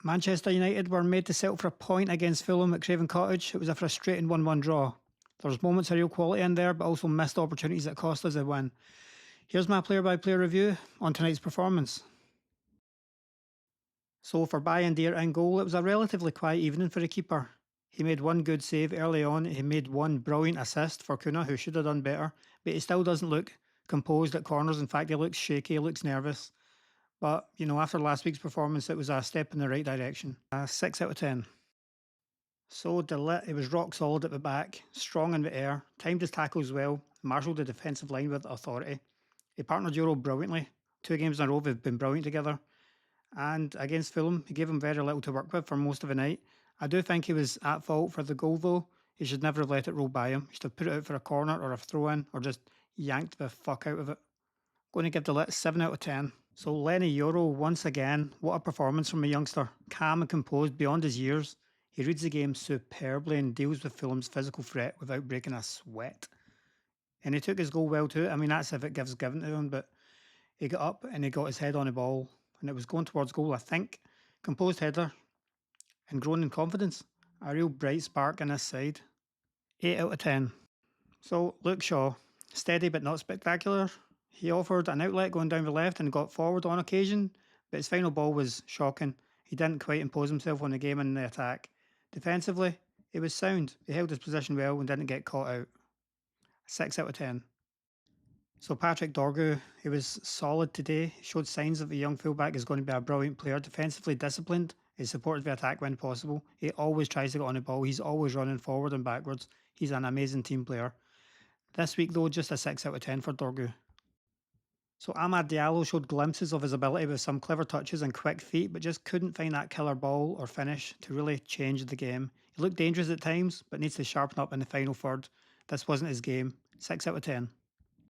Manchester United were made to settle for a point against Fulham at Craven Cottage. It was a frustrating 1-1 draw. There was moments of real quality in there, but also missed opportunities that cost us a win. Here's my player-by-player review on tonight's performance. So for Bayern De Ligt in goal, it was a relatively quiet evening for the keeper. He made one good save early on. He made one brilliant assist for Cunha, who should have done better, but he still doesn't look composed at corners. In fact, he looks shaky, he looks nervous. But, after last week's performance, it was a step in the right direction. 6 out of 10. So De Ligt, he was rock solid at the back, strong in the air, timed his tackles well, marshalled the defensive line with authority. He partnered Yoro brilliantly. 2 games in a row they've been brilliant together. And against Fulham, he gave him very little to work with for most of the night. I do think he was at fault for the goal though. He should never have let it roll by him. He should have put it out for a corner or a throw-in, or just yanked the fuck out of it. Going to give De Ligt 7 out of 10. So Leny Yoro, once again, what a performance from a youngster. Calm and composed beyond his years. He reads the game superbly and deals with Fulham's physical threat without breaking a sweat. And he took his goal well too. I mean, that's if it gives given to him, but he got up and he got his head on the ball and it was going towards goal, I think. Composed header and growing in confidence. A real bright spark in this side. 8 out of 10. So Luke Shaw, steady but not spectacular. He offered an outlet going down the left and got forward on occasion, but his final ball was shocking. He didn't quite impose himself on the game in the attack. Defensively, he was sound. He held his position well and didn't get caught out. 6 out of 10. So Patrick Dorgu, he was solid today. He showed signs that the young fullback is going to be a brilliant player. Defensively disciplined. He supported the attack when possible. He always tries to get on the ball. He's always running forward and backwards. He's an amazing team player. This week though, just a 6 out of 10 for Dorgu. So Amad Diallo showed glimpses of his ability with some clever touches and quick feet, but just couldn't find that killer ball or finish to really change the game. He looked dangerous at times, but needs to sharpen up in the final third. This wasn't his game. 6 out of 10.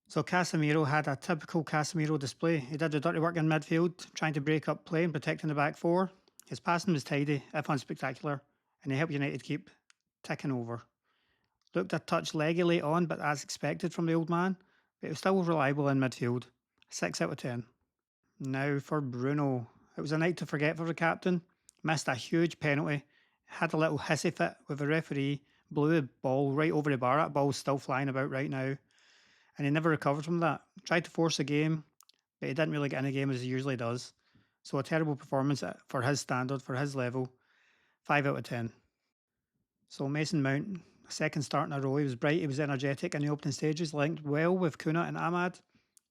So Casemiro had a typical Casemiro display. He did the dirty work in midfield, trying to break up play and protecting the back four. His passing was tidy, if unspectacular, and he helped United keep ticking over. Looked a touch leggy late on, but as expected from the old man, but he was still reliable in midfield. 6 out of 10. Now for Bruno. It was a night to forget for the captain. Missed a huge penalty. Had a little hissy fit with the referee. Blew the ball right over the bar. That ball's still flying about right now. And he never recovered from that. Tried to force the game, but he didn't really get in the game as he usually does. So a terrible performance for his standard, for his level. 5 out of 10. So Mason Mount, second start in a row. He was bright, he was energetic in the opening stages. Linked well with Cunha and Amad.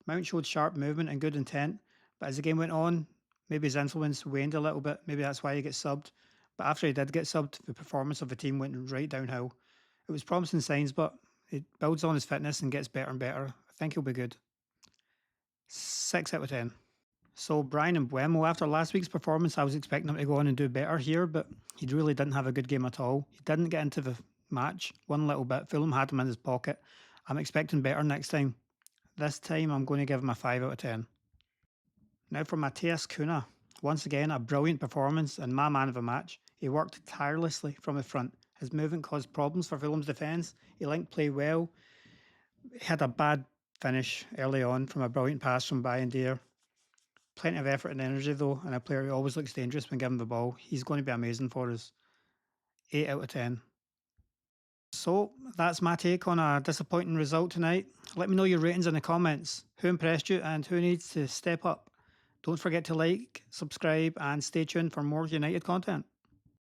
Mount showed sharp movement and good intent, but as the game went on, maybe his influence waned a little bit. Maybe that's why he gets subbed. But after he did get subbed, the performance of the team went right downhill. It was promising signs, but he builds on his fitness and gets better and better. I think he'll be good. 6 out of 10. So Brian Mbeumo, after last week's performance, I was expecting him to go on and do better here, but he really didn't have a good game at all. He didn't get into the match one little bit. Fulham had him in his pocket. I'm expecting better next time. This time I'm going to give him a 5 out of 10. Now for Matheus Cunha. Once again, a brilliant performance and my man of the match. He worked tirelessly from the front. His movement caused problems for Fulham's defence. He linked play well. He had a bad finish early on from a brilliant pass from Bayern De Ligt. Plenty of effort and energy though, and a player who always looks dangerous when given the ball. He's going to be amazing for us. 8 out of 10. So that's my take on a disappointing result tonight. Let me know your ratings in the comments. Who impressed you and who needs to step up? Don't forget to like, subscribe and stay tuned for more United content.